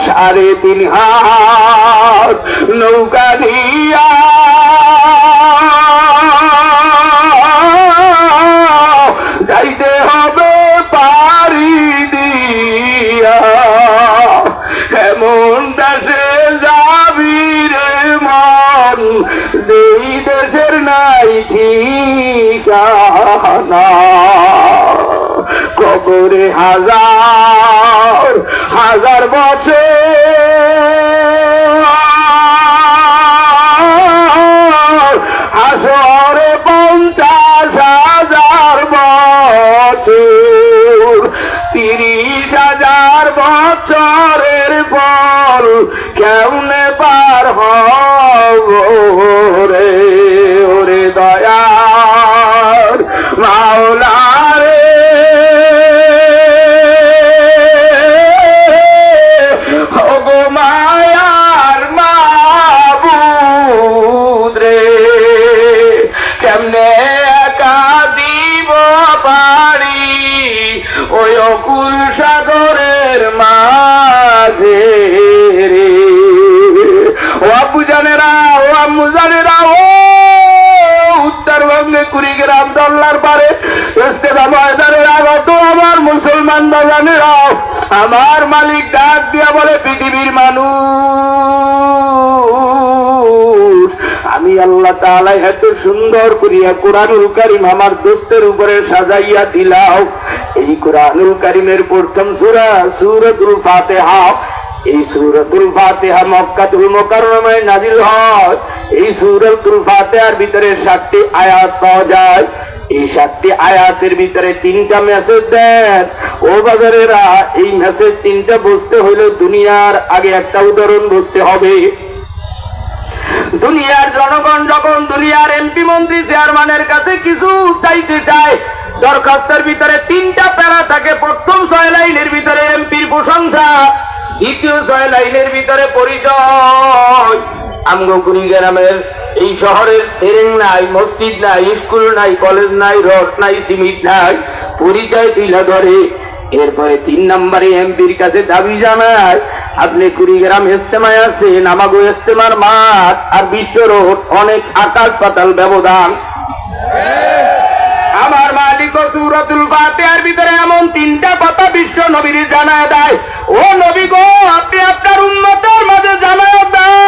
3.5 হাত নৌকা নিয়া যাইতে হবে পারি দিয়া, এমন দেশে যাবি রে মন যেই দেশের নাই ঠিকানা। কবরে হাজার হাজার বছর, হাসরে 50,000 বছর, 30,000 বছরের পর কেমনে পার হব রে ওরে দয়ার মাওলা রে। ওগো মায়ার মাবুদ রে, কেমনে একা দিব পারি ওই অকুল সাগরের মাঝে রে। ও আব্বু জানেরা, ও আম্মু জানেরা, ও উত্তরবঙ্গে কুড়িগ্রাম দল্লার পারে ইস্তেমা ময়দানের আগত আমার মুসলমান বাজানেরা, আমার মালিক ডাক দিয়া বলে, পৃথিবীর মানুষ, আমি আল্লাহ তাআলা এত সুন্দর করিয়া কুরআনুল কারীম আমার দোস্তের উপরে সাজাইয়া দিলাম। এই কুরআনুল কারীমের প্রথম সূরা সূরাতুল ফাতিহা। এই সূরাতুল ফাতিহা মক্কাতুল মুকাররমায় নাযিল হয়। এই সূরাতুল ফাতিহার ভিতরে 7টি আয়াত পাওয়া যায়। এই 7টি আয়াতের ভিতরে 3টা মেসেজ দেন। ও বাজারেরা, এই মেসেজ 3টা বুঝতে হইলে দুনিয়ার আগে একটা উদাহরণ বুঝতে হবে। দুনিয়ার জনগণ যখন দুনিয়ার এমপি মন্ত্রী চেয়ারম্যানের কাছে কিছু চাইতে চায়, দরখাস্তের ভিতরে 3টা প্যারা থাকে। প্রথম 6 লাইনের ভিতরে এমপির প্রশংসা, দ্বিতীয় 6 লাইনের ভিতরে পরিচয়। আমগো কুড়িগ্রামের এই শহরের ট্রেন নাই, মসজিদ নাই, স্কুল নাই, কলেজ নাই, রোড নাই, সিমেন্ট নাই, পরিচয় তুলে ধরে। এরপরে 3 নম্বরে এমপির কাছে দাবি জানায়, আপনি কুড়িগ্রাম ইস্তেমায় আছেন, আমাগো ইস্তেমার মাঠ আর বিশ্ব রোড অনেক আকাশ পাতাল ব্যবধান। আমার মালিক সূরাতুল ফাতিহার ভিতরে এমন 3টা কথা বিশ্ব নবীর জানায় দেয়। ও নবী গো, আপনি আপনার উম্মতের মাঝে জানায় দেন,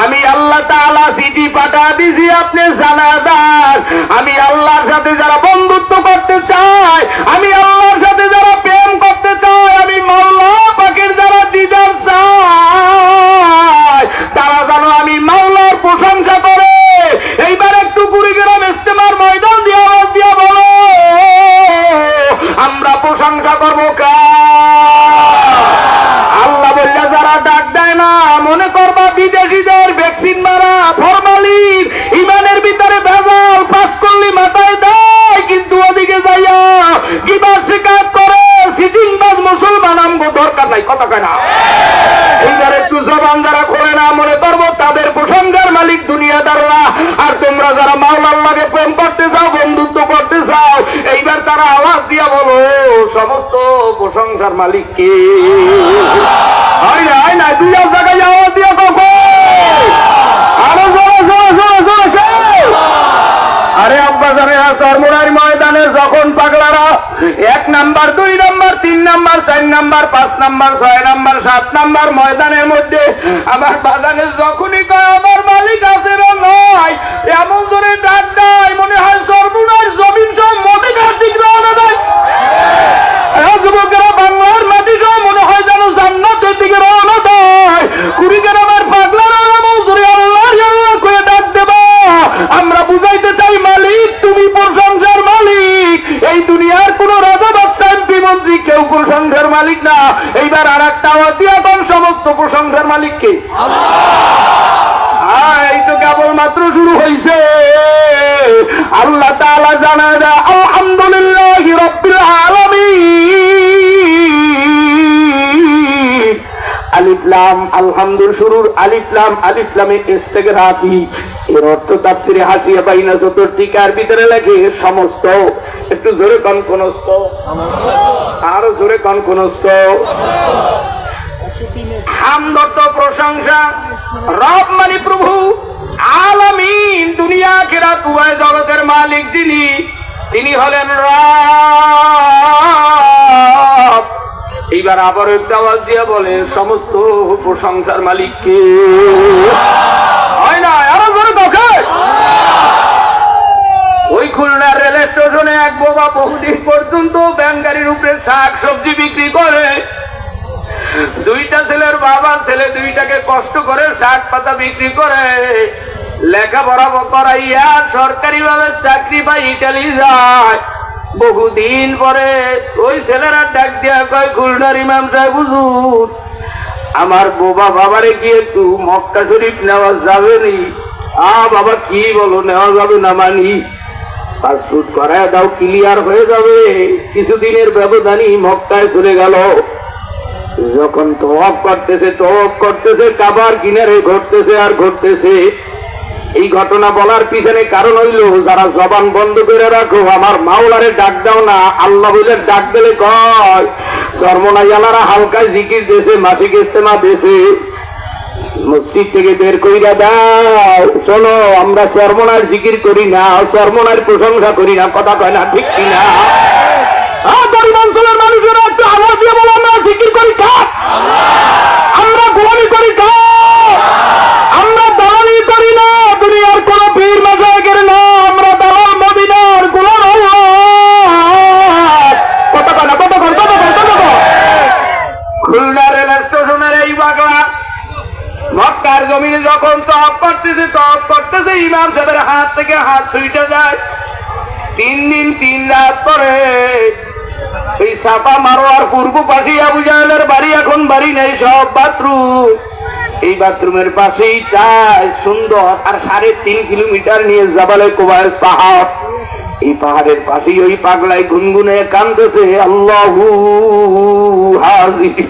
আমি আল্লাহ তাআলা চিঠি পাঠা দিছি, আপনি জানায় দেন, আমি আল্লাহর সাথে যারা বন্ধুত্ব করতে চায়, আমি আল্লাহর সাথে যারা প্রেম করতে চায়, আমি মাওলা পাকের যারা দিদার চায়, তারা যেন আমি মাওলার প্রশংসা করে। এইবার একটু কুড়িগ্রাম ইস্তেমার ময়দান দিয়ে আওয়াজ দিয়ে বলো, আমরা প্রশংসা করবো আল্লাহ বললে যারা ডাক দেয় না, মনে করবা বিদেশিদের ভ্যাকসিন মারা, ফরমালিন, ইমানের ভিতরে ভেজাল, পাস করলি মাথায় দেয়, কিন্তু ওদিকে যাইয়া কিবার শিকার করে সিটিংবাজ মুসলমান আমগো দরকার নাই, কথা কয় না। এইবার একটু জবান যারা করে না, মনে করবো তাদের প্রশংসার মালিক দুনিয়াদাররা। আর তোমরা যারা মাওলার লাগে প্রেম করতে চাও, বন্ধুত্ব করতে চাও, এইবার তারা আওয়াজ দিয়া বলো, সমস্ত প্রশংসার মালিক কে? হয় না, 2 জায়গায় আওয়াজ দিয়া কখন? আরো জোরে জোরে জোরে জোরে। আরে আব্বা জানে, সরমুরার ময়দানে যখন পাগলারা 1 number, 2 number, 3 number, 4 number, 5 number, 6 number, 7 number ময়দানের মধ্যে আমার বাগানে যখনই কয় আমার মালিক আছে না নয়, এমন জোরে ডাক দেয়, মনে হয় সরমুরার জমিন সব মদিনার দিকে রওনা দেয়। যুবকেরা বাংলার মাটি সব মনে হয় যেন জান্নাতের দিকে রওনা দেয়। কুড়িগ্রামের পাগলারা এমন জোরে আল্লাহ আল্লাহ করে ডাক দেবা, আমরা বুঝাইতে চাই মালিক তুমি প্রশংসার মালিক। এই দুনিয়ার কোন রাজা বাচ্চা এমপি মন্ত্রী কেউ প্রশংসার মালিক না। এইবার আর একটা আওয়াজ দিয়া কোন সমস্ত প্রশংসার মালিককে? এই তো কেবল মাত্র শুরু হয়েছে। আল্লাহ তাআলা জানায় দেয়, আলহামদুলিল্লাহি রাব্বিল আলামিন। আলিফ লাম আলহামদুল শুরুর আলিফ লাম, আলিফ লামে ইস্তেগরাকি। এর অর্থ তাফসিরে হাসিয়া বাইনা সতর টিকার ভিতরে লেখে সমস্ত। একটু জোরে কনকনস্ত, আরো জোরে কনকনস্ত। হামদত্ত প্রশংসা, রব মানে প্রভু, আলামিন দুনিয়া খেরাত উভয় জগতের মালিক যিনি, তিনি হলেন রব। এইবার আবার একটা আওয়াজ দিয়ে বলে সমস্ত প্রশংসার মালিক কে? হয় না, আরো জোরে দেখে। ওই খুলনার রেল স্টেশনে এক বোবা বহুদিন পর্যন্ত ব্যান গাড়ির উপরে শাক সবজি বিক্রি করে। দুইটা ছেলের বাবা, ছেলে দুইটাকে কষ্ট করে শাক পাতা বিক্রি করে লেখাপড়া করাইয়া সরকারি ভাবে চাকরি পাই ইটালি যায়। বহুদিন পরে ওই ছেলেরা ডাক দিয়া কয়, খুলনার ইমাম সাহেব হুজুর, আমার বোবা বাবারে কি একটু মক্কা শরীফ নেওয়া যাবে নি? বাবা কি বলো, নেওয়া যাবে না মানি? পাসপোর্ট করায় দাও, ক্লিয়ার হয়ে যাবে। কিছুদিনের ব্যবধানই মক্কায় চলে গেল। যখন তওয়াফ করতেছে কাবার কিনারে ঘটতেছে আর ঘটতেছে। এই ঘটনা বলার পিছনে কারণ হইল, যারা জবান বন্ধ করে রাখো, আমার মাওলারে ডাক দাও না, আল্লাহ বলে ডাক দিলে কয় সর্বনাইয়ালারা হালকায় জিকির দেশে, মাসিক ইস্তেমা দেশে, মসজিদ থেকে বের কইরা দাও। শোনো, আমরা সর্বনার জিকির করি না, সর্বনার প্রশংসা করি না। কথা কয় না, ঠিক কিনা? অঞ্চলের মানুষেরা একটু আওয়াজ দিয়ে বলো, আমরা জিকির করি কাজ, আমরা গোলামি করি কাজ, আমরা দালালি করি না দুনিয়ার কোন পীর মাশায়েখের না, আমরা দালাল মদিনার গোলাম। কথা কয় না, কথা কয়, কথা কয়, কথা কয়। খুলনা রেল স্টেশনের এই বাগলা মক্কার জমিনে যখন তওয়াফ করতেছে ইমাম সাহেবের হাত থেকে হাত ছুটে যায়। 3 দিন 3 রাত পরে এই সাপা মারোয়ার পূর্ব পাশে আবু জাহেলের বাড়ি, এখন বাড়ি নেই, সব বাথরুম। এই বাথরুমের পাশেই চায় সুন্দর আর 3.5 কিলোমিটার নিয়ে জাবালে কুবায়স পাহাড়। এই পাহাড়ের পাশেই ওই পাগলায় গুনগুনে কাঁদতেছে, আল্লাহু হাজির,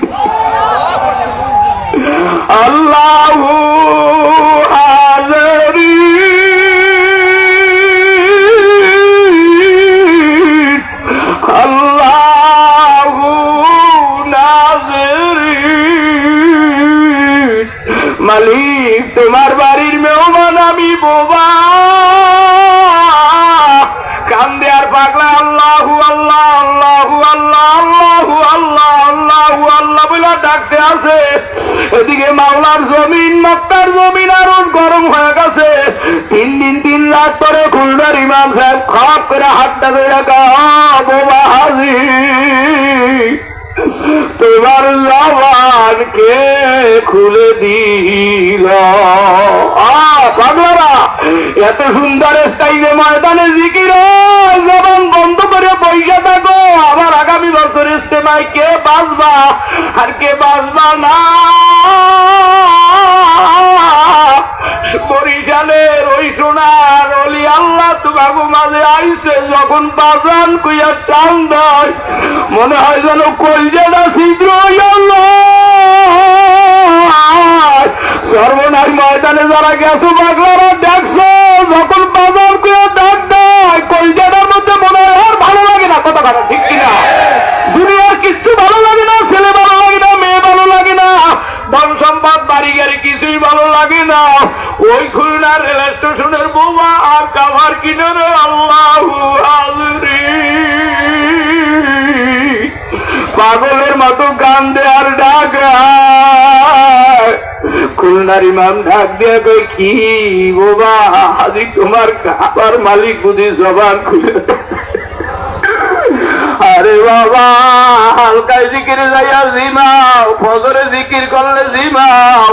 আল্লাহু হাজির, আল্লাহু নাজির। মালিক, তোমার বাড়ির মেহমান আমি বোবা। কান্দে আর পাগলা আল্লাহু আল্লাহ, আল্লাহু আল্লাহ, আল্লাহু আল্লাহ, আল্লাহু আল্লাহ বলে ডাকতে আছে। এদিকে মাওলার জমিন, মক্কার জমিন আরো গরম হয়ে গেছে। 3 দিন 3 রাত পরে খুলনার ইমাম সাহেব খপ করে হাতটা ধরে বোবা হাজির, তোমার জবান কে খুলে দিল? পাগলারা, এত সুন্দর স্টাইলে ময়দানে জিকির, জবান বন্ধ করে পয়সা থাকো। আবার আগামী বছর ইস্তেমায় কে বাঁচবা আর কে বাঁচবা না। বরিশালের ওই সোনার অলি আল্লাহ তোমাকে মাঝে আইসে, যখন বাজান কইয়া টান দেয় মনে হয় যেন কলজেটা ছিদ্র হইয়া। সর্বনাশ ময়দানে যারা গেছো পাগলারা দেখছো, যখন বাজার কইয়া ডাক দেয় কলজেটার মধ্যে মনে হয় আর ভালো লাগে না। কথা কথা ঠিক কিনা? দুনিয়ার কিচ্ছু ভালো লাগে না, ছেলে ভালো লাগে না, মেয়ে ভালো লাগে না, ধন সম্পদ বাড়ি গাড়ি কিছুই ভালো লাগে না। ওই খুলনার রেল স্টেশনের বোমা আর কাভার কিনারে আল্লাহু হাজির, পাগলের মতো কান্দে আর ডাক। খুলনার ইমাম ডাক দিয়ে কই, কি বোবা হাজির, তোমার কাবার মালিক বুঝি জবান খুলে? আরে বাবা, হালকায় জিকিরে যাইয়া জিমাও, ফজরে জিকির করলে জিমাও,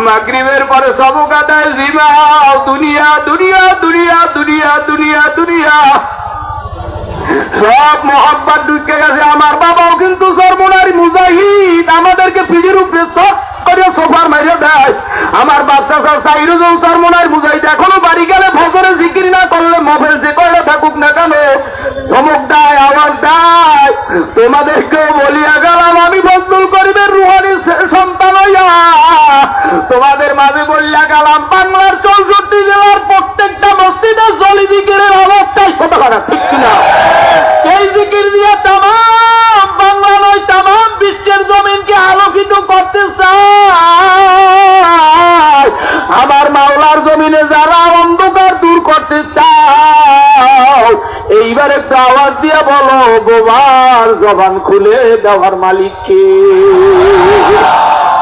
মাগরিবের পরে সবক আদায় জিমাও। দুনিয়া দুনিয়া দুনিয়া দুনিয়া দুনিয়া দুনিয়া সব মোহাব্বত ঢুকে গেছে। আমার বাবাও কিন্তু সর্বনারী মুজাহিদ, আমাদেরকে পিঠের উপরে সব করে সোফার মাইরে দেয়। আমার বাচ্চা সাইরুজুল সর্বনারী মুজাহিদ এখনো বাড়ি গেলে ফজরে জিকির না করলে মফেল যে কয়টা থাকুক না কেন চমক দেয়, আওয়াজ দেয়। তোমাদেরকেও বলিয়া গেলাম, আমি ফজলুল করিমের রুহানি সন্তান হইয়া তোমাদের মাঝে বললা গেলাম বাংলার 64 জেলার প্রত্যেকটা মসজিদে জলি জিকিরের অবস্থায় কতখানা ঠিক কিনা? এই জিকির দিয়ে তাম বাংলা নয় তাম বিশ্বের জমিনকে আলোকিত করতে চায়। আমার মাওলার জমিনে যারা অন্ধকার দূর করতে চাও, এইবার একটু আওয়াজ দিয়া বলো বোবার জবান খুলে দেওয়ার মালিককে।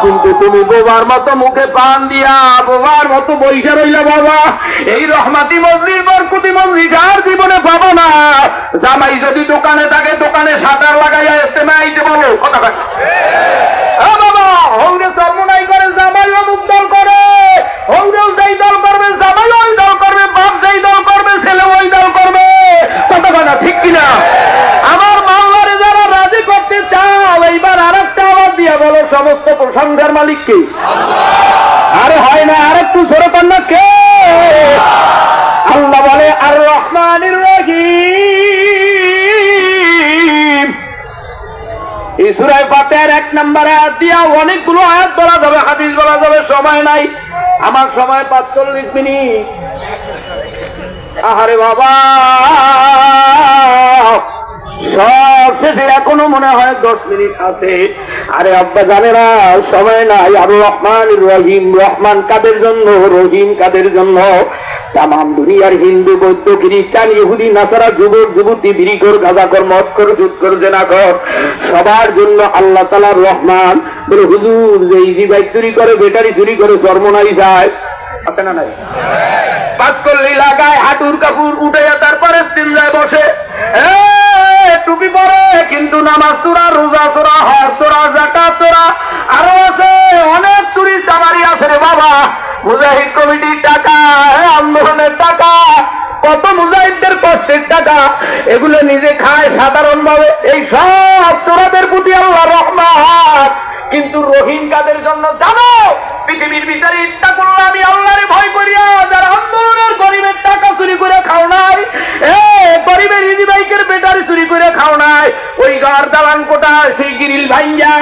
কিন্তু তুমি বোবার মতো মুখে পান দিয়া বোবার মতো বৈশা রইলা বাবা। এই রহমাতি মজলিস বরকতি মজলিস আর জীবনে পাবো না। জামাই যদি দোকানে থাকে দোকানে শাটার লাগাইয়া ইস্তেমাইতে বলো কথা বাবা। হৌরে সর্বনাই করে জামাই অমুক দল করে, হৌরেও সেই দল করবে, জামাই ওই দল করবে, বাপ সেই দল করবে, ছেলে ওই দল করবে, কথা কথা ঠিক কিনা? আমার মাওলারে যারা রাজি করতে চাও এইবার আর একটা আওয়াজ দিয়া বলো সমস্ত প্রশংসার মালিককে। আরে হয় না, আর একটু জোরে কন্যা কে? আল্লাহ বলে আর রহমানির রহিম। এই সূরা ফাতিহার 1 নম্বর আয়াত দিয়া অনেকগুলো আয়াত বলা যাবে, হাদিস বলা যাবে, সময় নাই। আমার সময় 45 মিনিট। আহারে বাবা, সব শেষে এখনো মনে হয় 10 মিনিট আছে। আরে আব্বা জানে না সময় নাই। আর রহমান রহিম, রহমান কাদের জন্য, রহিম কাদের জন্য? তাম দুনিয়ার হিন্দু বৌদ্ধ খ্রিস্টান ইহুদি নাসারা যুবক যুবতী বিড়িখোর গাঁজাখোর মদখোর সুদখোর জেনাখোর সবার জন্য আল্লাহ তাআলা রহমান। বলে হুজুর যে ইজি বাইক চুরি করে, ব্যাটারি চুরি করে চরমনাই যায়, আছে না নাই? পাঁচ কল্লি লাগায়, হাঁটুর কাপড় উঠে তারপরে ইস্তিনজায় বসে, টুপি পরে কিন্তু নামাজ চোরা, রোজা চোরা, হজ চোরা, যাকাত চোরা, আরো আছে অনেক চুরি চামারি আছে রে বাবা। মুজাহিদ কমিটির টাকা, আন্দোলনের টাকা, কত মুজাহিদদের কষ্টের টাকা, এগুলো নিজে খায় সাধারণ ভাবে। এই সব চোরাদের প্রতি আল্লাহ রহমান। কিন্তু রহিম কাদের জন্য জানো? পৃথিবীর ভিতরে ইচ্ছা করলে আমি আল্লাহরে ভয় করিয়া যারা আন্দোলনের গরিবের টাকা চুরি করে খাও নাই, গরিবের ইজি বাইকের ব্যাটারি চুরি করে খাও নাই, ওই ঘর দালান কোটা সেই গিরিল ভাইয়া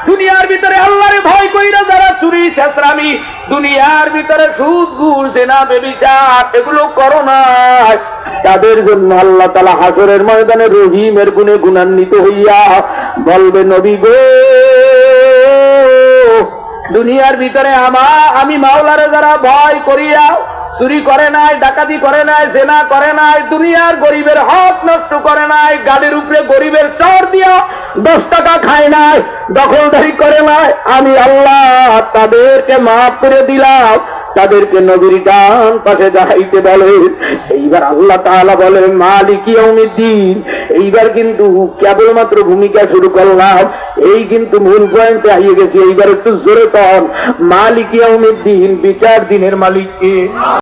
দুনিয়ার ভিতরে আল্লাহরে ভয় কইরা যারা চুরি ছেঁচড়ামি, দুনিয়ার ভিতরে সুদ ঘুষ জেনা ব্যভিচার এগুলো করো না, তাদের জন্য আল্লাহ তাআলা হাসরের ময়দানে রহিমের গুণে গুণান্বিত হইয়া বলবে নবী গো, দুনিয়ার ভিতরে আমি মাওলারে যারা ভয় করিয়া চুরি করে নাই, ডাকাতি করে নাই, জেনা করে নাই, দুনিয়ার গরিবের হক নষ্ট করে নাই, গাড়ির উপরে গরিবের চর দিয়া 10 টাকা খায় নাই, দখলদারি করে নাই, আমি আল্লাহ তাদেরকে মাফ করে দিলাম, তাদেরকে নবীর ডান পাশে দাঁড়াইতে বলে। এইবার আল্লাহ তাআলা বলে মালিক ইয়াউমিদ্দিন। এইবার কিন্তু কেবলমাত্র ভূমিকা শুরু করলাম, এই কিন্তু মূল পয়েন্টে আইয়ে গেছি। এইবার একটু জোরে কর মালিক ইয়াউমিদ্দিন, বিচার দিনের মালিককে।